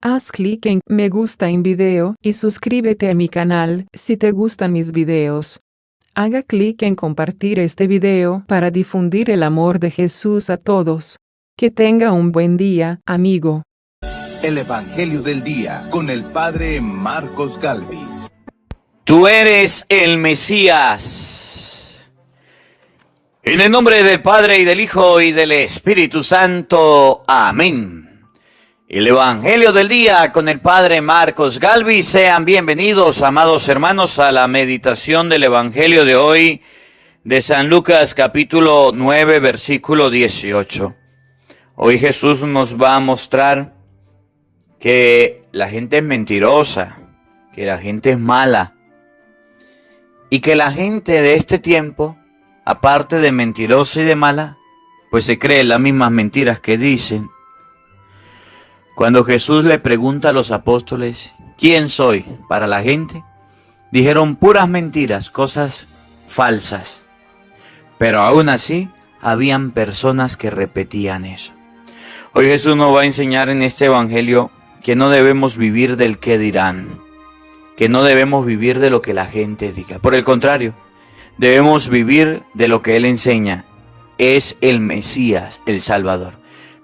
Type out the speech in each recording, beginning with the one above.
Haz clic en me gusta en video y suscríbete a mi canal si te gustan mis videos. Haga clic en compartir este video para difundir el amor de Jesús a todos. Que tenga un buen día, amigo. El Evangelio del Día con el Padre Marcos Galvis. Tú eres el Mesías. En el nombre del Padre y del Hijo y del Espíritu Santo. Amén. El Evangelio del Día con el Padre Marcos Galvis. Sean bienvenidos, amados hermanos, a la meditación del Evangelio de hoy de San Lucas, capítulo 9, versículo 18. Hoy Jesús nos va a mostrar que la gente es mentirosa, que la gente es mala y que la gente de este tiempo, aparte de mentirosa y de mala, pues se cree las mismas mentiras que dicen. Cuando Jesús le pregunta a los apóstoles, ¿quién soy para la gente? Dijeron puras mentiras, cosas falsas. Pero aún así, habían personas que repetían eso. Hoy Jesús nos va a enseñar en este evangelio que no debemos vivir del qué dirán, que no debemos vivir de lo que la gente diga. Por el contrario, debemos vivir de lo que Él enseña. Es el Mesías, el Salvador.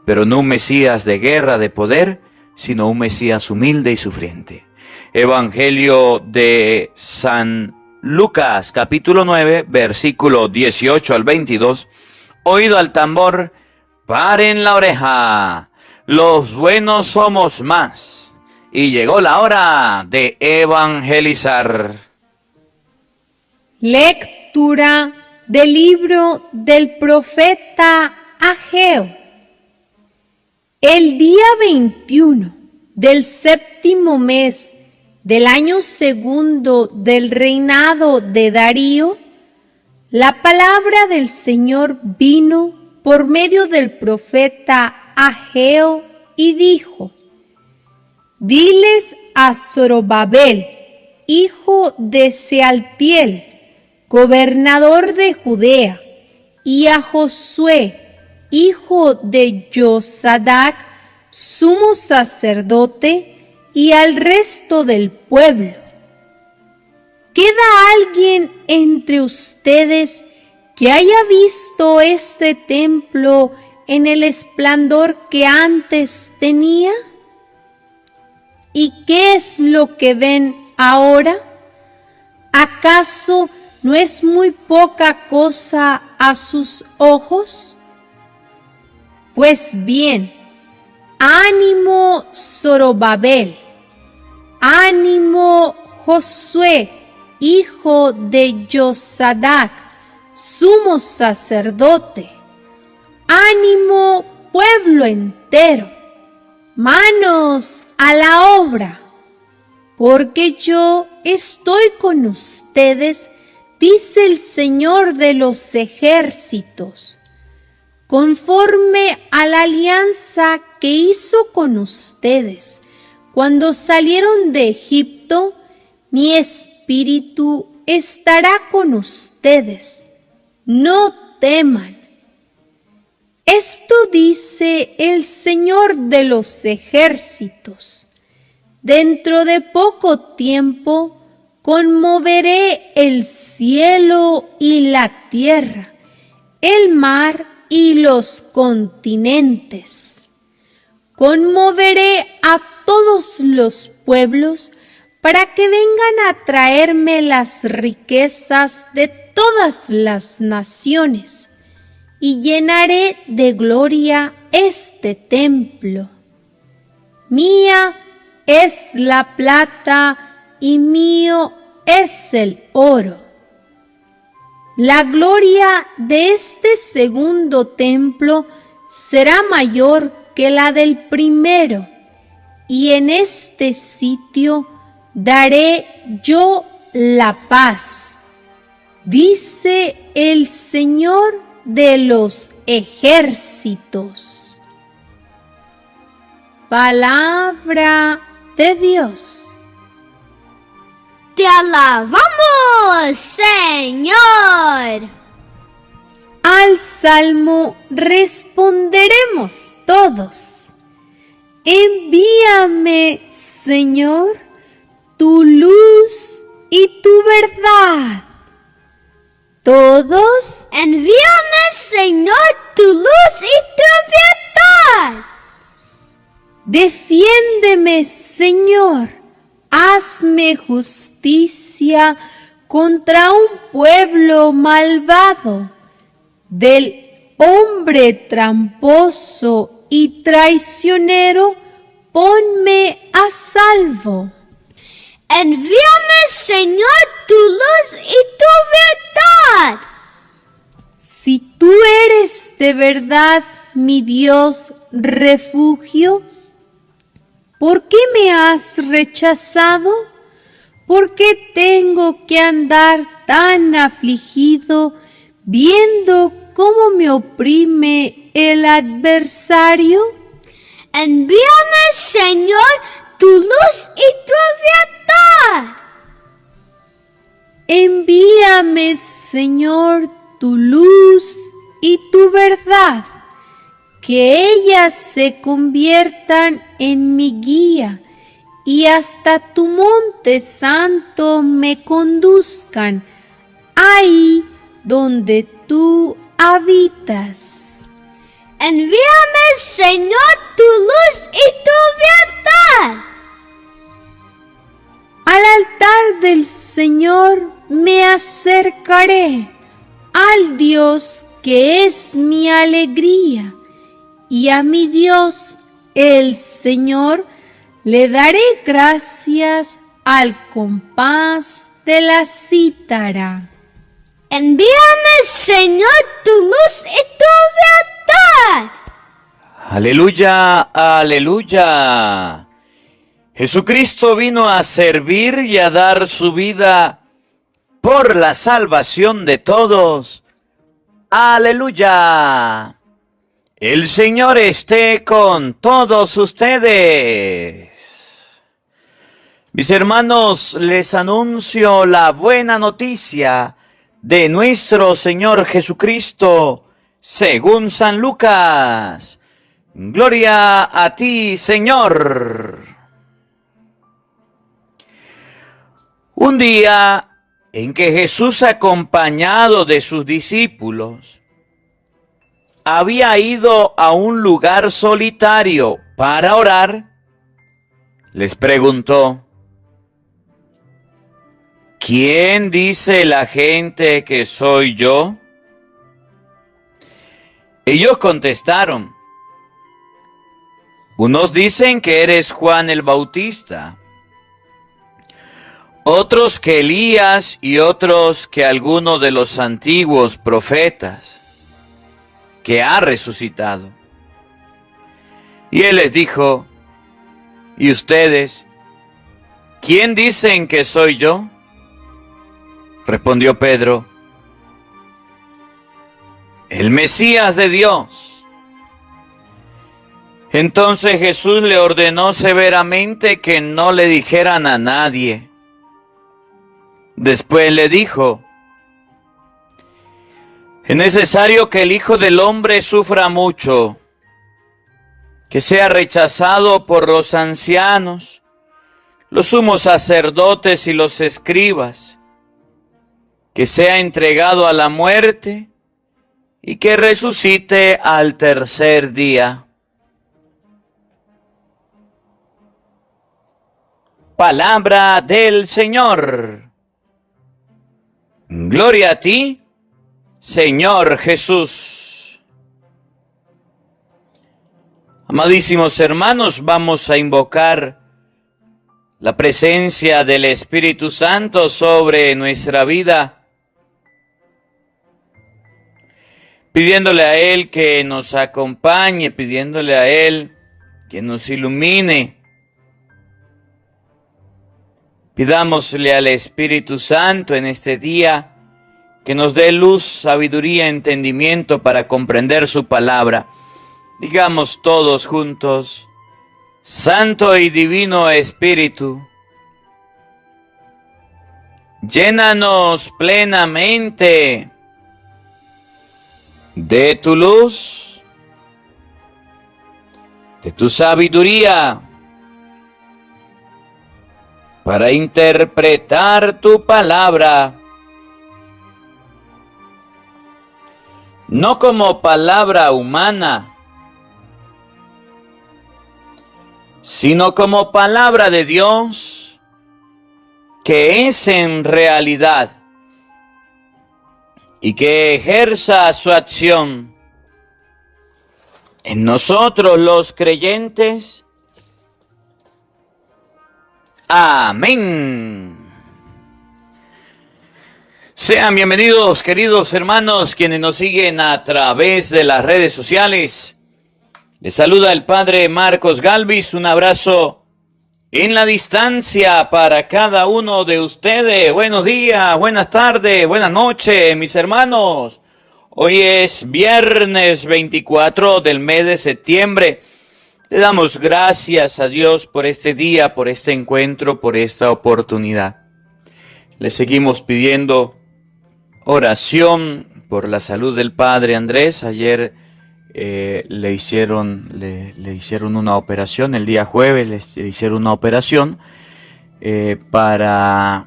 Pero no un Mesías de guerra, de poder, sino un Mesías humilde y sufriente. Evangelio de San Lucas, capítulo 9, versículo 18 al 22. Oído al tambor, paren la oreja. Los buenos somos más. Y llegó la hora de evangelizar. Lectura del libro del profeta Ageo. El día 21 del séptimo mes del año segundo del reinado de Darío, la palabra del Señor vino por medio del profeta Ageo y dijo: Diles a Zorobabel, hijo de Sealtiel, gobernador de Judea, y a Josué, hijo de Josadac, sumo sacerdote, y al resto del pueblo: ¿Queda alguien entre ustedes que haya visto este templo en el esplendor que antes tenía? ¿Y qué es lo que ven ahora? ¿Acaso no es muy poca cosa a sus ojos? Pues bien, ánimo Zorobabel, ánimo Josué, hijo de Josadac, sumo sacerdote, ánimo pueblo entero, manos a la obra, porque yo estoy con ustedes, dice el Señor de los ejércitos. Conforme a la alianza que hizo con ustedes cuando salieron de Egipto, mi espíritu estará con ustedes. No teman. Esto dice el Señor de los ejércitos. Dentro de poco tiempo conmoveré el cielo y la tierra, el mar y los continentes. Conmoveré a todos los pueblos para que vengan a traerme las riquezas de todas las naciones, y llenaré de gloria este templo. Mía es la plata y mío es el oro. La gloria de este segundo templo será mayor que la del primero, y en este sitio daré yo la paz, dice el Señor de los ejércitos. Palabra de Dios. Te alabamos, Señor. Al salmo responderemos todos. Envíame, Señor, tu luz y tu verdad. Todos, Envíame, Señor, tu luz y tu verdad. defiéndeme, Señor, hazme justicia contra un pueblo malvado, del hombre tramposo y traicionero, ponme a salvo. Envíame, Señor, tu luz y tu verdad. Si tú eres de verdad mi Dios refugio, ¿por qué me has rechazado? ¿Por qué tengo que andar tan afligido viendo cómo me oprime el adversario? Envíame, Señor, tu luz y tu verdad. Envíame, Señor, tu luz y tu verdad, que ellas se conviertan en mi guía y hasta tu monte santo me conduzcan, ahí donde tú habitas. Envíame, Señor, tu luz y tu verdad. Al altar del Señor me acercaré, al Dios que es mi alegría, y a mi Dios, el Señor, le daré gracias al compás de la cítara. Envíame, Señor, tu luz y tu verdad. Aleluya, aleluya. Jesucristo vino a servir y a dar su vida por la salvación de todos. Aleluya. El Señor esté con todos ustedes. Mis hermanos, les anuncio la buena noticia de nuestro Señor Jesucristo, según San Lucas. Gloria a ti, Señor. Un día en que Jesús, acompañado de sus discípulos, había ido a un lugar solitario para orar, les preguntó: ¿quién dice la gente que soy yo? Ellos contestaron: unos dicen que eres Juan el Bautista, otros que Elías y otros que alguno de los antiguos profetas que ha resucitado. Y él les dijo: ¿y ustedes? ¿Quién dicen que soy yo? Respondió Pedro: el Mesías de Dios. Entonces Jesús le ordenó severamente que no le dijeran a nadie. Después le dijo: es necesario que el Hijo del Hombre sufra mucho, que sea rechazado por los ancianos, los sumos sacerdotes y los escribas, que sea entregado a la muerte y que resucite al tercer día. Palabra del Señor. Gloria a ti, Señor Jesús. Amadísimos hermanos, vamos a invocar la presencia del Espíritu Santo sobre nuestra vida, pidiéndole a Él que nos acompañe, pidiéndole a Él que nos ilumine. Pidámosle al Espíritu Santo en este día que nos dé luz, sabiduría, entendimiento para comprender su palabra. Digamos todos juntos: Santo y Divino Espíritu, llénanos plenamente de tu luz. de tu sabiduría para interpretar tu palabra, no como palabra humana, sino como palabra de Dios, que es en realidad, y que ejerza su acción en nosotros los creyentes. Amén. Sean bienvenidos, queridos hermanos, quienes nos siguen a través de las redes sociales. Les saluda el Padre Marcos Galvis. Un abrazo en la distancia para cada uno de ustedes. Buenos días, buenas tardes, buenas noches, mis hermanos. Hoy es viernes 24 del mes de septiembre. Le damos gracias a Dios por este día, por este encuentro, por esta oportunidad. Le seguimos pidiendo oración por la salud del Padre Andrés. Ayer le hicieron una operación, el día jueves le hicieron una operación para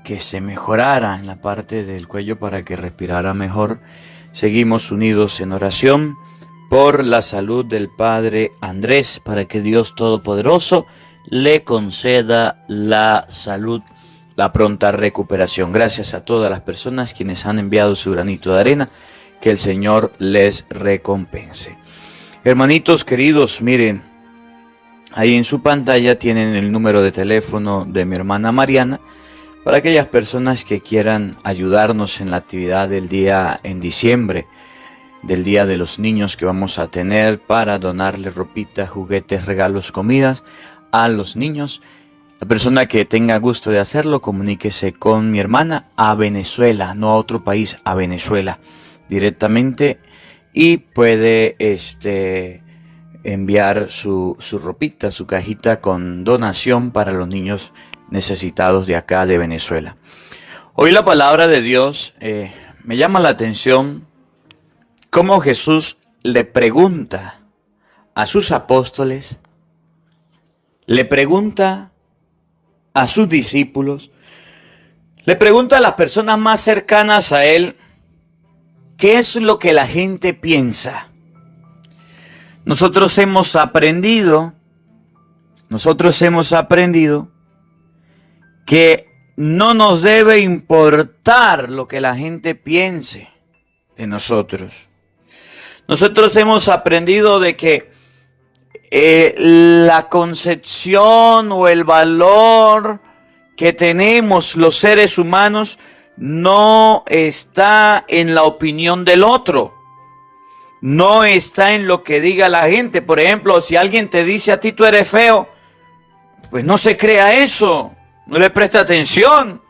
que se mejorara en la parte del cuello, para que respirara mejor. Seguimos unidos en oración por la salud del Padre Andrés, para que Dios Todopoderoso le conceda la salud, la pronta recuperación. Gracias a todas las personas quienes han enviado su granito de arena. Que el Señor les recompense. Hermanitos queridos, miren, ahí en su pantalla tienen el número de teléfono de mi hermana Mariana, para aquellas personas que quieran ayudarnos en la actividad del día en diciembre, del Día de los Niños que vamos a tener, para donarle ropita, juguetes, regalos, comidas a los niños. La persona que tenga gusto de hacerlo, comuníquese con mi hermana a Venezuela, no a otro país, a Venezuela directamente, y puede enviar su ropita, su cajita con donación para los niños necesitados de acá de Venezuela. Hoy la palabra de Dios me llama la atención cómo Jesús le pregunta a sus apóstoles, le pregunta a sus discípulos, le pregunta a las personas más cercanas a él, ¿qué es lo que la gente piensa? Nosotros hemos aprendido que no nos debe importar lo que la gente piense de nosotros. Nosotros hemos aprendido de que la concepción o el valor que tenemos los seres humanos no está en la opinión del otro, no está en lo que diga la gente. Por ejemplo, si alguien te dice a ti tú eres feo, pues no se crea eso, no le preste atención.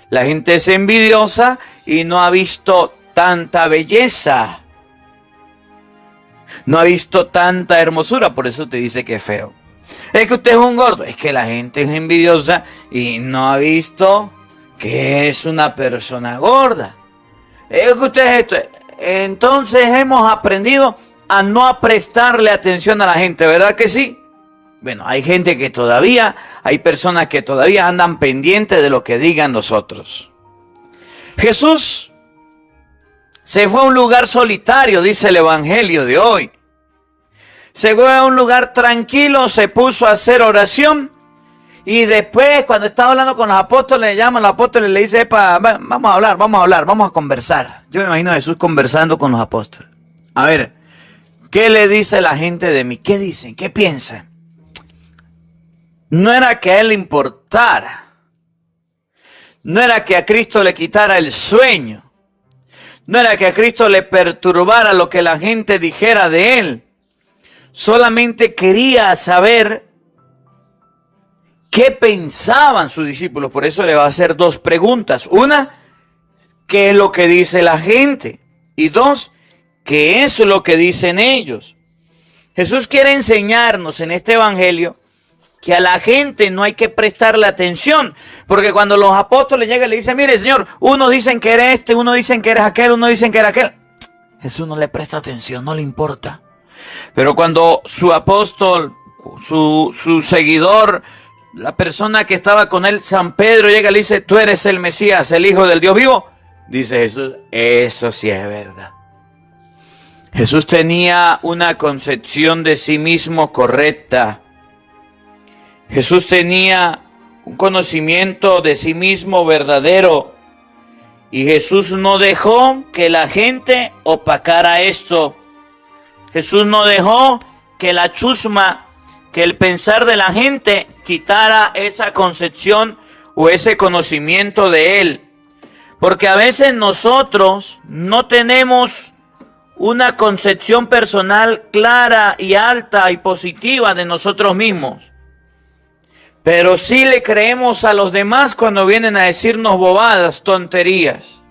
La gente es envidiosa y no ha visto tanta belleza, no ha visto tanta hermosura, por eso te dice que es feo. Es que usted es un gordo, es que la gente es envidiosa y no ha visto que es una persona gorda. Es que usted es esto. Entonces hemos aprendido a no prestarle atención a la gente, ¿verdad que sí? Bueno, hay gente que todavía, hay personas que todavía andan pendientes de lo que digan los otros. Jesús se fue a un lugar solitario, dice el Evangelio de hoy. Se fue a un lugar tranquilo, se puso a hacer oración. Y después, cuando estaba hablando con los apóstoles, le llaman a los apóstoles y le dice, vamos a hablar, vamos a conversar. Yo me imagino a Jesús conversando con los apóstoles. A ver, ¿qué le dice la gente de mí? ¿Qué dicen? ¿Qué piensan? No era que a él le importara. No era que a Cristo le quitara el sueño. No era que a Cristo le perturbara lo que la gente dijera de él. Solamente quería saber qué pensaban sus discípulos. Por eso le va a hacer dos preguntas. Una, ¿qué es lo que dice la gente? Y dos, ¿qué es lo que dicen ellos? Jesús quiere enseñarnos en este evangelio que a la gente no hay que prestarle atención. Porque cuando los apóstoles llegan y le dicen, mire Señor, unos dicen que eres este, unos dicen que eres aquel, unos dicen que era aquel. Jesús no le presta atención, no le importa. Pero cuando su apóstol, su seguidor, la persona que estaba con él, San Pedro, llega y le dice, tú eres el Mesías, el Hijo del Dios vivo, dice Jesús, eso sí es verdad. Jesús tenía una concepción de sí mismo correcta. Jesús tenía un conocimiento de sí mismo verdadero. Y Jesús no dejó que la gente opacara esto. Jesús no dejó que la chusma, que el pensar de la gente quitara esa concepción o ese conocimiento de Él. Porque a veces nosotros no tenemos una concepción personal clara y alta y positiva de nosotros mismos. Pero sí le creemos a los demás cuando vienen a decirnos bobadas, tonterías.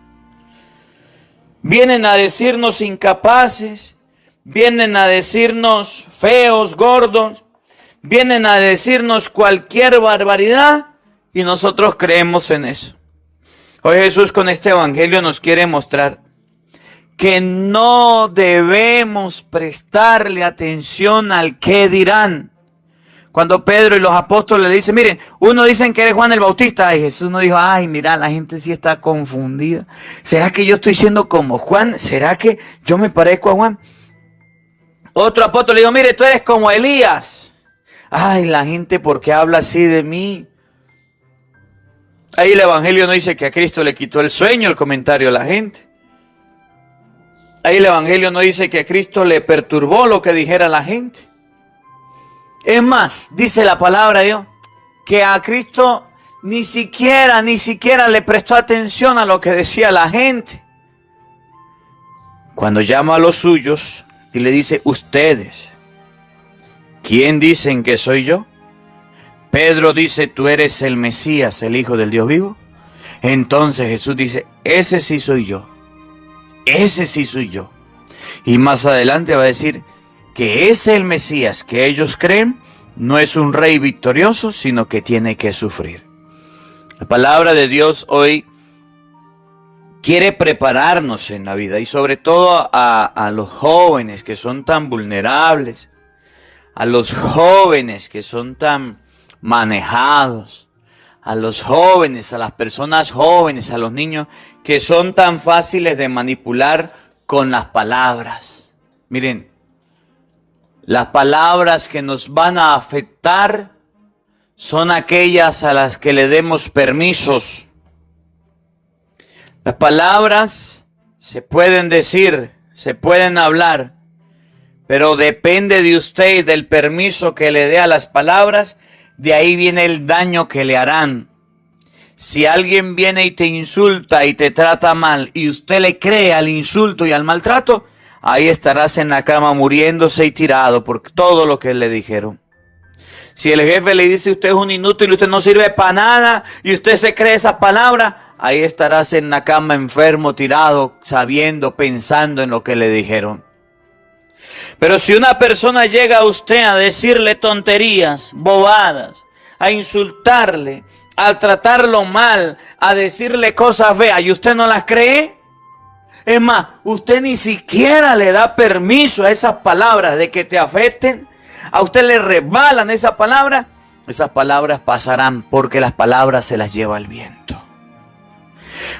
Vienen a decirnos incapaces, vienen a decirnos feos, gordos, vienen a decirnos cualquier barbaridad y nosotros creemos en eso. Hoy Jesús con este evangelio nos quiere mostrar que no debemos prestarle atención al qué dirán. Cuando Pedro y los apóstoles le dicen, miren, uno dicen que eres Juan el Bautista, y Jesús no dijo, ay, mira, la gente sí está confundida. ¿Será que yo estoy siendo como Juan? ¿Será que yo me parezco a Juan? Otro apóstol le dijo, mire, tú eres como Elías. Ay, la gente, ¿por qué habla así de mí? Ahí el evangelio no dice que a Cristo le quitó el sueño, el comentario a la gente. Ahí el evangelio no dice que a Cristo le perturbó lo que dijera la gente. Es más, dice la palabra de Dios, que a Cristo ni siquiera le prestó atención a lo que decía la gente. Cuando llama a los suyos y le dice, ustedes, ¿quién dicen que soy yo? Pedro dice, tú eres el Mesías, el Hijo del Dios vivo. Entonces Jesús dice, ese sí soy yo. Ese sí soy yo. Y más adelante va a decir que ese el Mesías que ellos creen no es un rey victorioso, sino que tiene que sufrir. La palabra de Dios hoy quiere prepararnos en la vida y sobre todo a los jóvenes que son tan vulnerables, a los jóvenes que son tan manejados, a los jóvenes, a las personas jóvenes, a los niños que son tan fáciles de manipular con las palabras. Miren, las palabras que nos van a afectar son aquellas a las que le demos permisos. Las palabras se pueden decir, se pueden hablar, pero depende de usted y del permiso que le dé a las palabras, de ahí viene el daño que le harán. Si alguien viene y te insulta y te trata mal y usted le cree al insulto y al maltrato, ahí estarás en la cama muriéndose y tirado por todo lo que le dijeron. Si el jefe le dice usted es un inútil, usted no sirve para nada y usted se cree esa palabra, ahí estarás en la cama enfermo, tirado, sabiendo, pensando en lo que le dijeron. Pero si una persona llega a usted a decirle tonterías, bobadas, a insultarle, a tratarlo mal, a decirle cosas feas y usted no las cree, es más, usted ni siquiera le da permiso a esas palabras de que te afecten, a usted le resbalan esas palabras pasarán porque las palabras se las lleva el viento.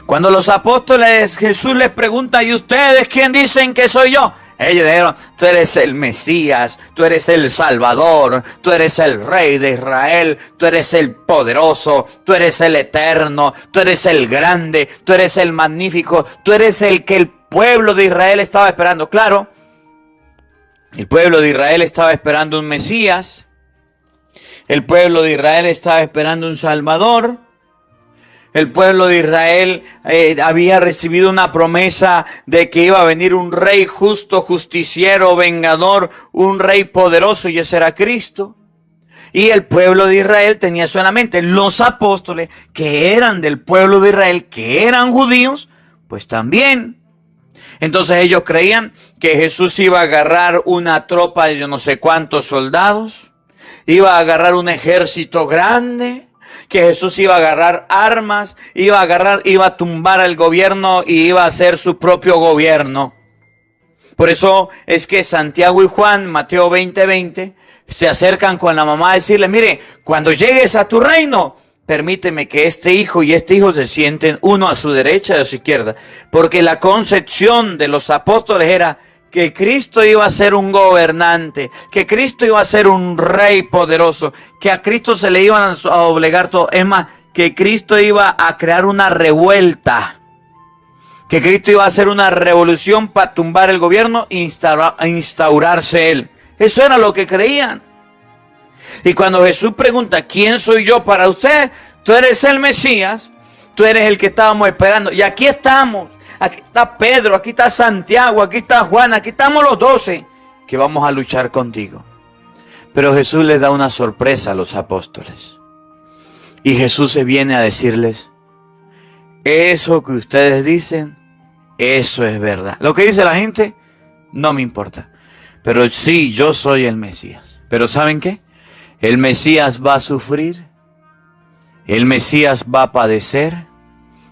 Cuando los apóstoles, Jesús les pregunta, ¿y ustedes quién dicen que soy yo? Ellos dijeron, tú eres el Mesías, tú eres el Salvador, tú eres el Rey de Israel, tú eres el poderoso, tú eres el eterno, tú eres el grande, tú eres el magnífico, tú eres el que el pueblo de Israel estaba esperando. Claro, el pueblo de Israel estaba esperando un Mesías, el pueblo de Israel estaba esperando un Salvador. El pueblo de Israel había recibido una promesa de que iba a venir un rey justo, justiciero, vengador, un rey poderoso, y ese era Cristo. Y el pueblo de Israel tenía solamente los apóstoles que eran del pueblo de Israel, que eran judíos, pues también. Entonces ellos creían que Jesús iba a agarrar una tropa de yo no sé cuántos soldados, iba a agarrar un ejército grande, que Jesús iba a agarrar armas, iba a tumbar al gobierno y iba a hacer su propio gobierno. Por eso es que Santiago y Juan, Mateo 20:20, se acercan con la mamá a decirle, mire, cuando llegues a tu reino, permíteme que este hijo y este hijo se sienten uno a su derecha y a su izquierda. Porque la concepción de los apóstoles era que Cristo iba a ser un gobernante, que Cristo iba a ser un rey poderoso, que a Cristo se le iban a doblegar todo. Es más, que Cristo iba a crear una revuelta, que Cristo iba a hacer una revolución para tumbar el gobierno e instaurarse él. Eso era lo que creían. Y cuando Jesús pregunta, ¿quién soy yo para usted? Tú eres el Mesías, tú eres el que estábamos esperando. Y aquí estamos, aquí está Pedro, aquí está Santiago, aquí está Juan, aquí estamos los 12 que vamos a luchar contigo. Pero Jesús les da una sorpresa a los apóstoles. Y Jesús se viene a decirles, eso que ustedes dicen, eso es verdad. Lo que dice la gente, no me importa. Pero sí, yo soy el Mesías. Pero ¿saben qué? El Mesías va a sufrir, el Mesías va a padecer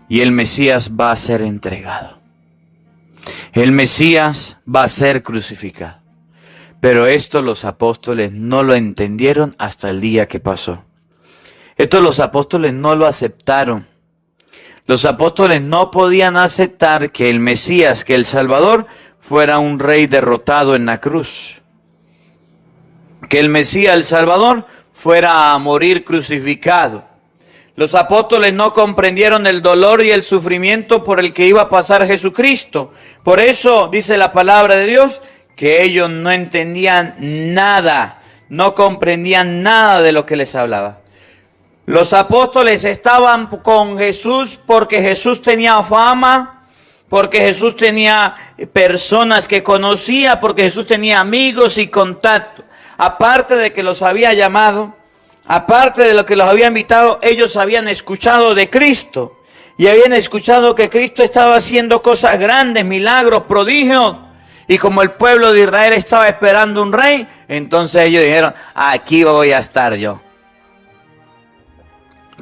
y el Mesías va a ser entregado. El Mesías va a ser crucificado. Pero esto los apóstoles no lo entendieron hasta el día que pasó. Esto los apóstoles no lo aceptaron. Los apóstoles no podían aceptar que el Mesías, que el Salvador, fuera un rey derrotado en la cruz. Que el Mesías, el Salvador, fuera a morir crucificado. Los apóstoles no comprendieron el dolor y el sufrimiento por el que iba a pasar Jesucristo. Por eso dice la palabra de Dios que ellos no entendían nada, no comprendían nada de lo que les hablaba. Los apóstoles estaban con Jesús porque Jesús tenía fama, porque Jesús tenía personas que conocía, porque Jesús tenía amigos y contactos. Aparte de que los había llamado, aparte de lo que los había invitado, ellos habían escuchado de Cristo. Y habían escuchado que Cristo estaba haciendo cosas grandes, milagros, prodigios. Y como el pueblo de Israel estaba esperando un rey, entonces ellos dijeron, aquí voy a estar yo.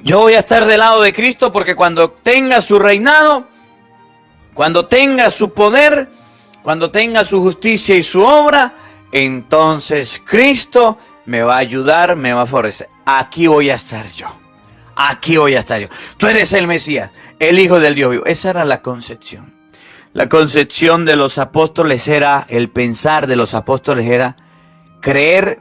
Yo voy a estar del lado de Cristo porque cuando tenga su reinado, cuando tenga su poder, cuando tenga su justicia y su obra, entonces Cristo me va a ayudar, me va a favorecer. Aquí voy a estar yo. Aquí voy a estar yo. Tú eres el Mesías, el Hijo del Dios vivo. Esa era la concepción. La concepción de los apóstoles era, el pensar de los apóstoles era creer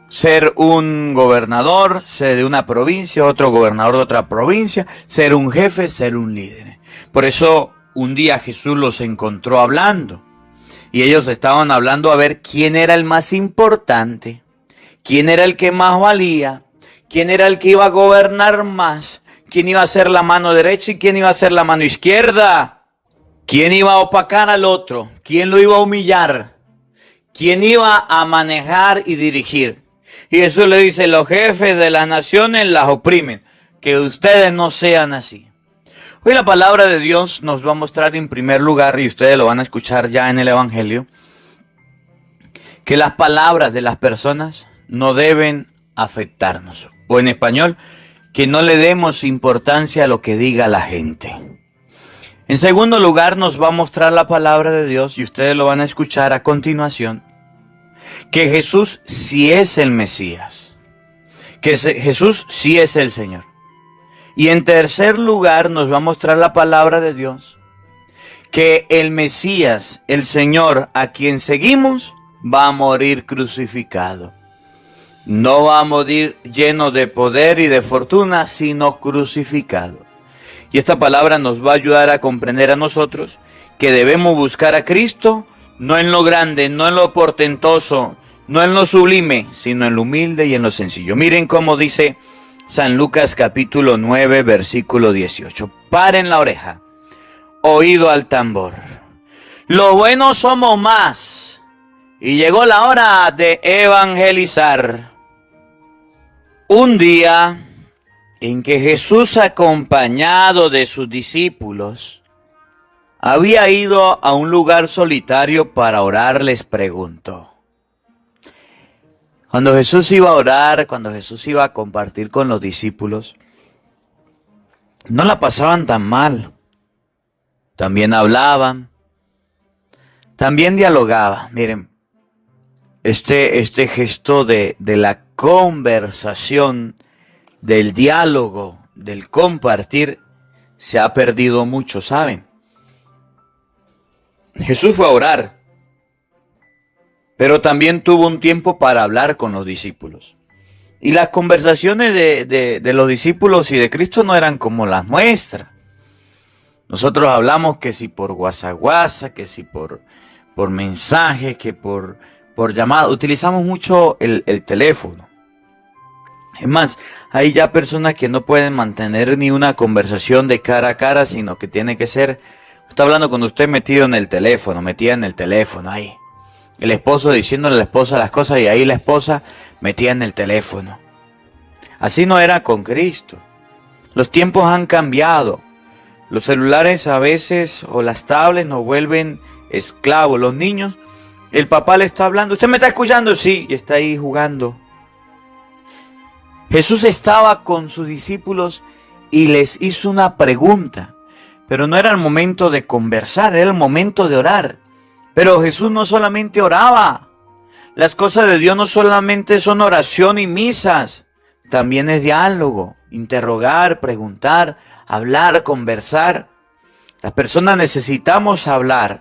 ser un gobernador, ser de una provincia, otro gobernador de otra provincia, ser un jefe, ser un líder. Por eso un día Jesús los encontró hablando. Y ellos estaban hablando a ver quién era el más importante, quién era el que más valía, quién era el que iba a gobernar más, quién iba a ser la mano derecha y quién iba a ser la mano izquierda, quién iba a opacar al otro, quién lo iba a humillar, quién iba a manejar y dirigir. Y Jesús le dice, los jefes de las naciones las oprimen, que ustedes no sean así. Hoy la palabra de Dios nos va a mostrar en primer lugar, y ustedes lo van a escuchar ya en el Evangelio, que las palabras de las personas no deben afectarnos. O en español, que no le demos importancia a lo que diga la gente. En segundo lugar, nos va a mostrar la palabra de Dios, y ustedes lo van a escuchar a continuación, que Jesús sí es el Mesías, que Jesús sí es el Señor. Y en tercer lugar nos va a mostrar la palabra de Dios, que el Mesías, el Señor a quien seguimos, va a morir crucificado. No va a morir lleno de poder y de fortuna, sino crucificado. Y esta palabra nos va a ayudar a comprender a nosotros que debemos buscar a Cristo, no en lo grande, no en lo portentoso, no en lo sublime, sino en lo humilde y en lo sencillo. Miren cómo dice San Lucas capítulo 9, versículo 18. Paren la oreja, oído al tambor. Lo bueno somos más, y llegó la hora de evangelizar. Un día en que Jesús, acompañado de sus discípulos, había ido a un lugar solitario para orar, les preguntó. Cuando Jesús iba a orar, cuando Jesús iba a compartir con los discípulos, no la pasaban tan mal. También hablaban, también dialogaba. Miren, este gesto de la conversación, del diálogo, del compartir, se ha perdido mucho, ¿saben? Jesús fue a orar, pero también tuvo un tiempo para hablar con los discípulos. Y las conversaciones de los discípulos y de Cristo no eran como las nuestras. Nosotros hablamos que si por WhatsApp, que si por mensajes, que por llamada. Utilizamos mucho el teléfono. Es más, hay ya personas que no pueden mantener ni una conversación de cara a cara, sino que tiene que ser, está hablando con usted metida en el teléfono ahí. El esposo diciéndole a la esposa las cosas y ahí la esposa metida en el teléfono. Así no era con Cristo. Los tiempos han cambiado. Los celulares a veces o las tablets nos vuelven esclavos. Los niños, el papá le está hablando. ¿Usted me está escuchando? Sí, y está ahí jugando. Jesús estaba con sus discípulos y les hizo una pregunta. Pero no era el momento de conversar, era el momento de orar. Pero Jesús no solamente oraba. Las cosas de Dios no solamente son oración y misas. También es diálogo, interrogar, preguntar, hablar, conversar. Las personas necesitamos hablar.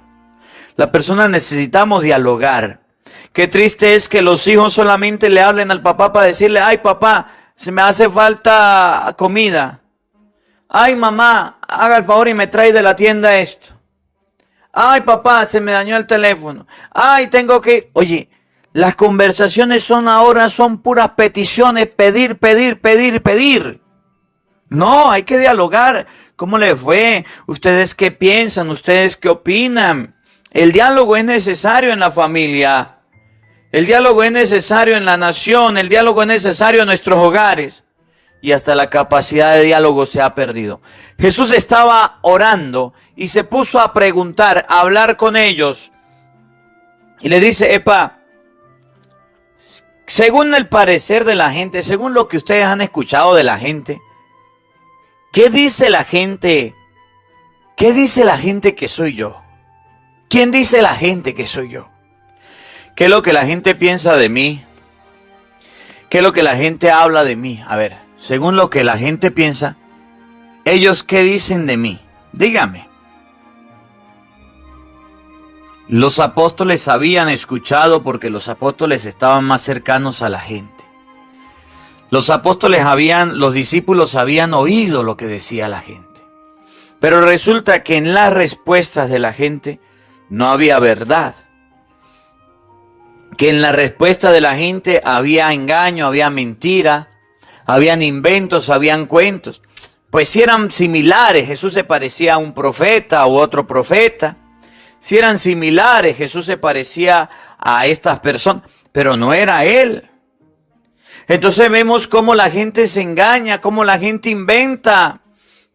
Las personas necesitamos dialogar. Qué triste es que los hijos solamente le hablen al papá para decirle, ay papá, se me hace falta comida. Ay mamá, haga el favor y me trae de la tienda esto. Ay papá, se me dañó el teléfono. Ay, tengo que... Oye, las conversaciones ahora son puras peticiones, pedir. No, hay que dialogar. ¿Cómo le fue? ¿Ustedes qué piensan? ¿Ustedes qué opinan? El diálogo es necesario en la familia. El diálogo es necesario en la nación. El diálogo es necesario en nuestros hogares. Y hasta la capacidad de diálogo se ha perdido. Jesús estaba orando y se puso a preguntar, a hablar con ellos. Y le dice, epa, según el parecer de la gente, según lo que ustedes han escuchado de la gente, ¿qué dice la gente? ¿Qué dice la gente que soy yo? ¿Quién dice la gente que soy yo? ¿Qué es lo que la gente piensa de mí? ¿Qué es lo que la gente habla de mí? A ver, según lo que la gente piensa, ¿ellos qué dicen de mí? Dígame. Los apóstoles habían escuchado porque los apóstoles estaban más cercanos a la gente. Los discípulos habían oído lo que decía la gente. Pero resulta que en las respuestas de la gente no había verdad. Que en la respuesta de la gente había engaño, había mentira, habían inventos, habían cuentos. Pues si eran similares, Jesús se parecía a un profeta u otro profeta. Si eran similares, Jesús se parecía a estas personas, pero no era Él. Entonces vemos cómo la gente se engaña, cómo la gente inventa,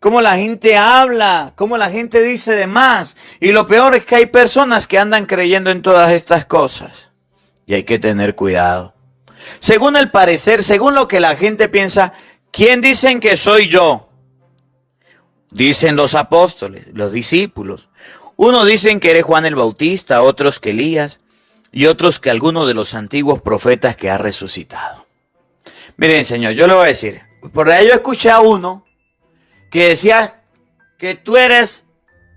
cómo la gente habla, cómo la gente dice de más. Y lo peor es que hay personas que andan creyendo en todas estas cosas. Y hay que tener cuidado. Según el parecer, según lo que la gente piensa, ¿quién dicen que soy yo? Dicen los apóstoles, los discípulos. Unos dicen que eres Juan el Bautista, otros que Elías y otros que alguno de los antiguos profetas que ha resucitado. Miren, Señor, yo le voy a decir, por ahí yo escuché a uno que decía que tú eres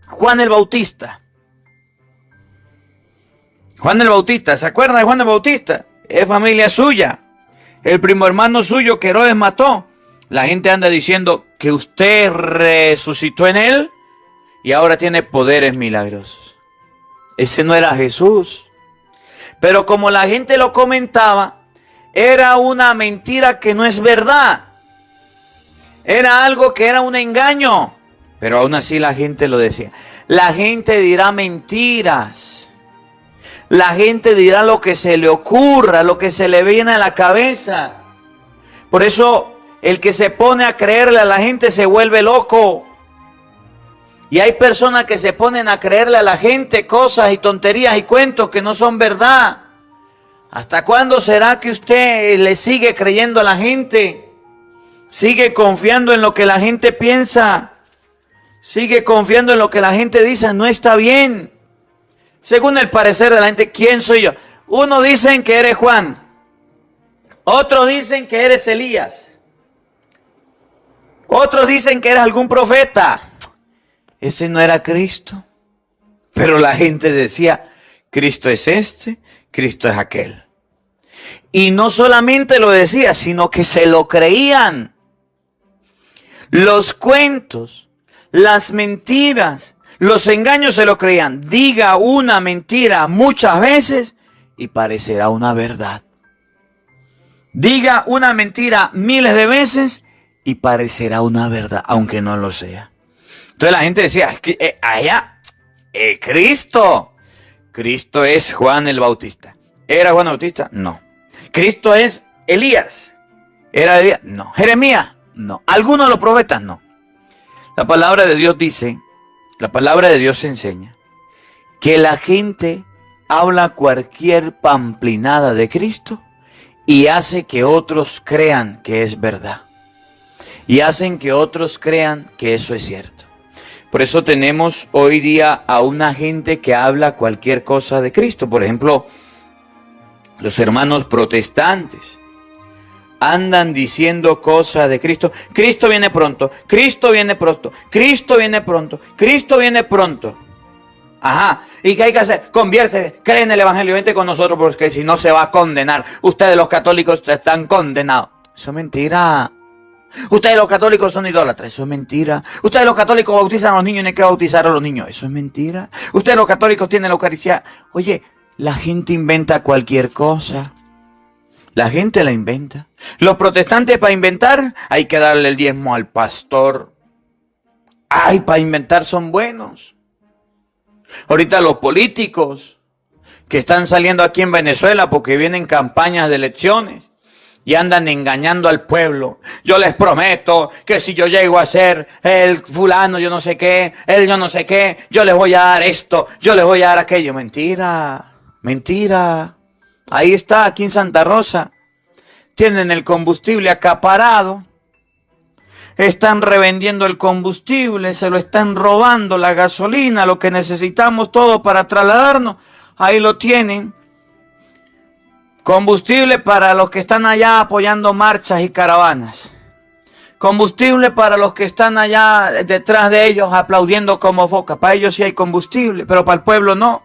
Juan el Bautista. Juan el Bautista, ¿se acuerdan de Juan el Bautista? Es familia suya. El primo hermano suyo que Herodes mató. La gente anda diciendo que usted resucitó en él y ahora tiene poderes milagrosos. Ese no era Jesús. Pero como la gente lo comentaba, era una mentira que no es verdad. Era algo que era un engaño. Pero aún así la gente lo decía. La gente dirá mentiras. La gente dirá lo que se le ocurra, lo que se le viene a la cabeza. Por eso el que se pone a creerle a la gente se vuelve loco. Y hay personas que se ponen a creerle a la gente cosas y tonterías y cuentos que no son verdad. ¿Hasta cuándo será que usted le sigue creyendo a la gente? Sigue confiando en lo que la gente piensa. Sigue confiando en lo que la gente dice. No está bien. según el parecer de la gente, ¿quién soy yo? Uno dicen que eres Juan, otros dicen que eres Elías, otros dicen que eres algún profeta. Ese no era Cristo. Pero la gente decía, Cristo es este, Cristo es aquel. Y no solamente lo decía, sino que se lo creían. Los cuentos, las mentiras, los engaños se lo creían. Diga una mentira muchas veces y parecerá una verdad. Diga una mentira miles de veces y parecerá una verdad, aunque no lo sea. Entonces la gente decía, Cristo es Juan el Bautista. ¿Era Juan el Bautista? No. Cristo es Elías. ¿Era Elías? No. ¿Jeremías? No. ¿Alguno de los profetas? No. La palabra de Dios dice, la palabra de Dios enseña que la gente habla cualquier pamplinada de Cristo y hace que otros crean que es verdad. Y hacen que otros crean que eso es cierto. Por eso tenemos hoy día a una gente que habla cualquier cosa de Cristo. Por ejemplo, los hermanos protestantes andan diciendo cosas de Cristo. Cristo viene pronto, Cristo viene pronto, Cristo viene pronto, Cristo viene pronto. Ajá, ¿y qué hay que hacer? Conviértete, cree en el Evangelio, vente con nosotros porque si no se va a condenar. Ustedes los católicos están condenados. Eso es mentira. Ustedes los católicos son idólatras, eso es mentira. Ustedes los católicos bautizan a los niños y no hay que bautizar a los niños, eso es mentira. Ustedes los católicos tienen la Eucaristía. Oye, la gente inventa cualquier cosa. La gente la inventa. Los protestantes para inventar hay que darle el diezmo al pastor. Ay, para inventar son buenos. Ahorita los políticos que están saliendo aquí en Venezuela porque vienen campañas de elecciones y andan engañando al pueblo. Yo les prometo que si yo llego a ser el fulano, yo no sé qué, él yo no sé qué, yo les voy a dar esto, yo les voy a dar aquello. Mentira, mentira. Ahí está, aquí en Santa Rosa. Tienen el combustible acaparado. Están revendiendo el combustible, se lo están robando, la gasolina, lo que necesitamos todo para trasladarnos. Ahí lo tienen. Combustible para los que están allá apoyando marchas y caravanas. Combustible para los que están allá detrás de ellos aplaudiendo como foca. Para ellos sí hay combustible, pero para el pueblo no.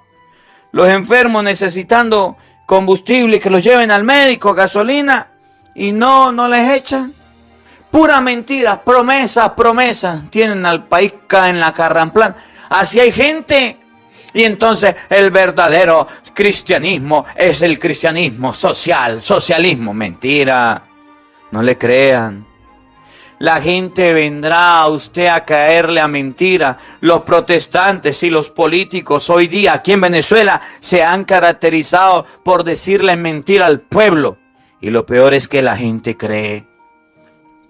Los enfermos necesitando combustible, que los lleven al médico, gasolina, y no les echan. Pura mentira, promesas, promesas. Tienen al país en la carramplan. Así hay gente. Y entonces el verdadero cristianismo es el cristianismo social, socialismo. Mentira, no le crean. La gente vendrá a usted a caerle a mentira. Los protestantes y los políticos hoy día aquí en Venezuela se han caracterizado por decirle mentira al pueblo. Y lo peor es que la gente cree.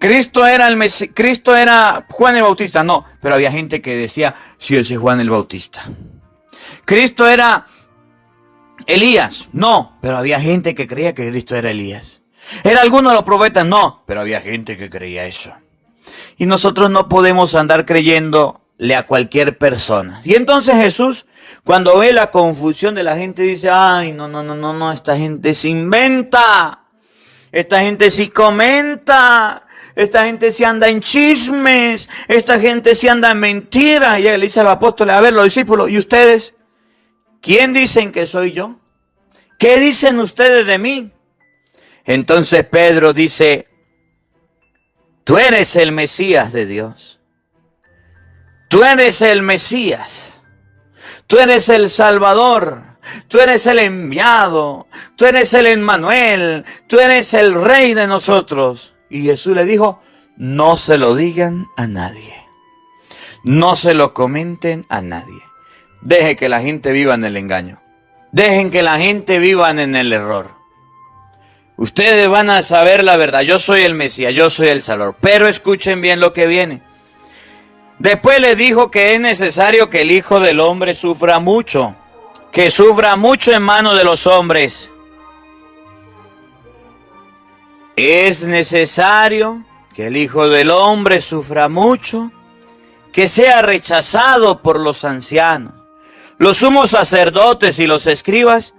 Cristo era Juan el Bautista. No, pero había gente que decía, sí, ese es Juan el Bautista. Cristo era Elías. No, pero había gente que creía que Cristo era Elías. ¿Era alguno de los profetas? No, pero había gente que creía eso. Y nosotros no podemos andar creyéndole a cualquier persona. Y entonces Jesús, cuando ve la confusión de la gente, dice, ay, no, esta gente se inventa. Esta gente sí comenta. Esta gente sí anda en chismes. Esta gente sí anda en mentiras. Y él le dice a los apóstoles, a ver, los discípulos, ¿y ustedes? ¿Quién dicen que soy yo? ¿Qué dicen ustedes de mí? Entonces Pedro dice, tú eres el Mesías de Dios. Tú eres el Mesías. Tú eres el Salvador. Tú eres el enviado. Tú eres el Emmanuel. Tú eres el Rey de nosotros. Y Jesús le dijo, no se lo digan a nadie. No se lo comenten a nadie. Deje que la gente viva en el engaño. Dejen que la gente viva en el error. Ustedes van a saber la verdad. Yo soy el Mesías, yo soy el Salvador. Pero escuchen bien lo que viene. Después le dijo que es necesario que el Hijo del Hombre sufra mucho. Que sufra mucho en manos de los hombres. Es necesario que el Hijo del Hombre sufra mucho. Que sea rechazado por los ancianos, los sumos sacerdotes y los escribas,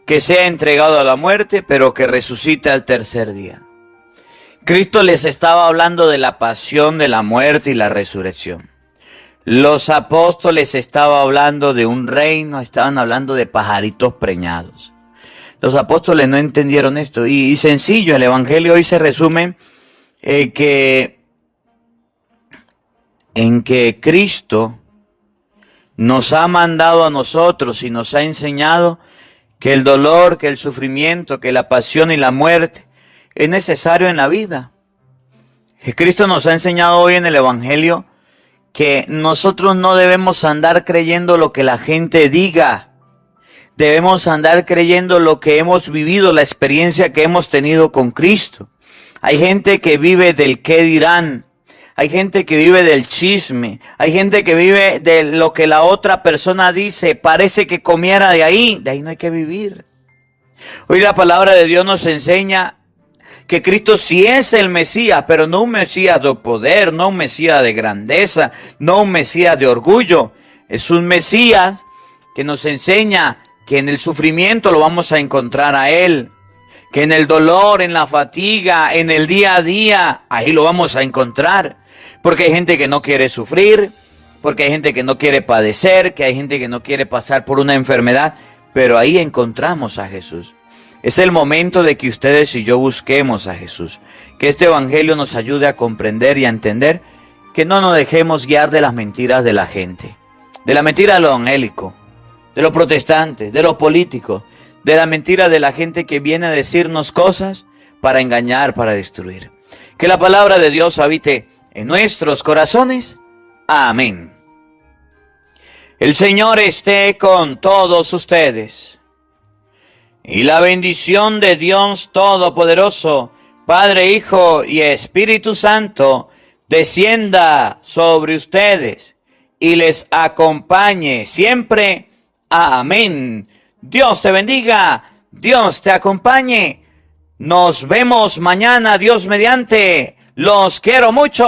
que sea entregado a la muerte, pero que resucite al tercer día. Cristo les estaba hablando de la pasión, de la muerte y la resurrección. Los apóstoles estaban hablando de un reino, estaban hablando de pajaritos preñados. Los apóstoles no entendieron esto. Y sencillo, el evangelio hoy se resume en que Cristo nos ha mandado a nosotros y nos ha enseñado que el dolor, que el sufrimiento, que la pasión y la muerte es necesario en la vida. Cristo nos ha enseñado hoy en el evangelio que nosotros no debemos andar creyendo lo que la gente diga. Debemos andar creyendo lo que hemos vivido, la experiencia que hemos tenido con Cristo. Hay gente que vive del qué dirán. Hay gente que vive del chisme. Hay gente que vive de lo que la otra persona dice. Parece que comiera de ahí. De ahí no hay que vivir. Hoy la palabra de Dios nos enseña que Cristo sí es el Mesías, pero no un Mesías de poder, no un Mesías de grandeza, no un Mesías de orgullo. Es un Mesías que nos enseña que en el sufrimiento lo vamos a encontrar a Él, que en el dolor, en la fatiga, en el día a día, ahí lo vamos a encontrar. Porque hay gente que no quiere sufrir, porque hay gente que no quiere padecer, que hay gente que no quiere pasar por una enfermedad, pero ahí encontramos a Jesús. Es el momento de que ustedes y yo busquemos a Jesús, que este evangelio nos ayude a comprender y a entender que no nos dejemos guiar de las mentiras de la gente, de la mentira de lo evangélico, de los protestantes, de los políticos, de la mentira de la gente que viene a decirnos cosas para engañar, para destruir. Que la palabra de Dios habite en nuestros corazones. Amén. El Señor esté con todos ustedes. Y la bendición de Dios Todopoderoso, Padre, Hijo y Espíritu Santo, descienda sobre ustedes y les acompañe siempre. Amén. Dios te bendiga, Dios te acompañe. Nos vemos mañana, Dios mediante. Los quiero mucho.